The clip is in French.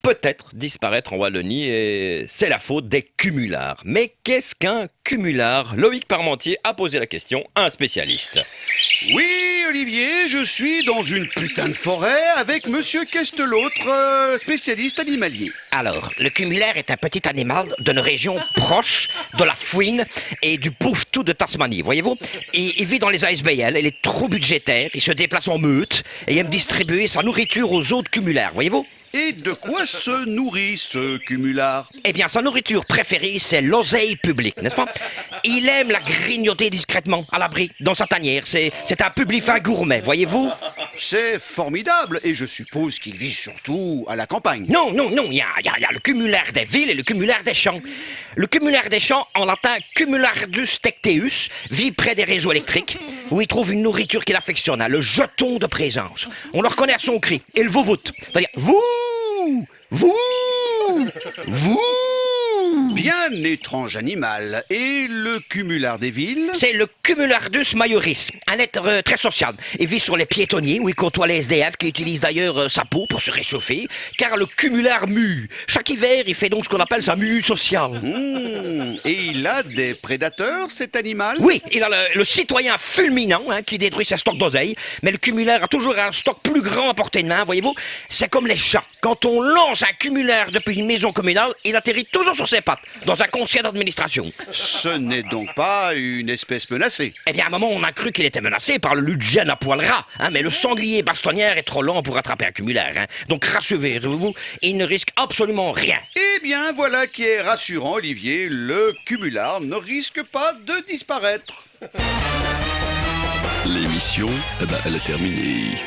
peut-être disparaître en Wallonie et c'est la faute des cumulards. Mais qu'est-ce qu'un cumulard? Loïc Parmentier a posé la question à un spécialiste. Oui, Olivier, je suis dans une putain de forêt avec Monsieur Questelautre, spécialiste animalier. Alors, le cumulaire est un petit animal d'une région proche de la fouine et du bouffetou de Tasmanie, voyez-vous? Il vit dans les ASBL, il est trop budgétaire, il se déplace en meute et aime distribuer sa nourriture aux autres cumulaires, voyez-vous? Et de quoi se nourrit ce cumulard? Eh bien, sa nourriture préférée, c'est l'oseille publique, n'est-ce pas? Il aime la grignoter discrètement, à l'abri, dans sa tanière. C'est un publifin gourmet, voyez-vous? C'est formidable, et je suppose qu'il vit surtout à la campagne. Non, il y a le cumulaire des villes et le cumulaire des champs. Le cumulaire des champs, en latin Cumulardus tecteus, vit près des réseaux électriques, où il trouve une nourriture qu'il affectionne, le jeton de présence. On le reconnaît à son cri, et le vauvoute. C'est-à-dire, vous, vous. Bien étrange animal. Et le cumulard des villes? C'est le Cumulardus majoris, un être très social. Il vit sur les piétonniers où il côtoie les SDF qui utilisent d'ailleurs sa peau pour se réchauffer, car le cumulard mue. Chaque hiver, il fait donc ce qu'on appelle sa mue sociale. Et il a des prédateurs, cet animal? Oui, il a le citoyen fulminant qui détruit ses stocks d'oseille, mais le cumulaire a toujours un stock plus grand à portée de main, voyez-vous. C'est comme les chats. Quand on lance un cumulaire depuis une maison communale, il atterrit toujours sur ses pattes, dans un conseil d'administration. Ce n'est donc pas une espèce menacée? Eh bien, à un moment, on a cru qu'il était menacé par le ludgène à poil ras, mais le sanglier bastonnière est trop lent pour attraper un cumulaire. Donc, rassurez-vous, il ne risque absolument rien. Eh bien, voilà qui est rassurant, Olivier. Le cumulard ne risque pas de disparaître. L'émission, elle est terminée.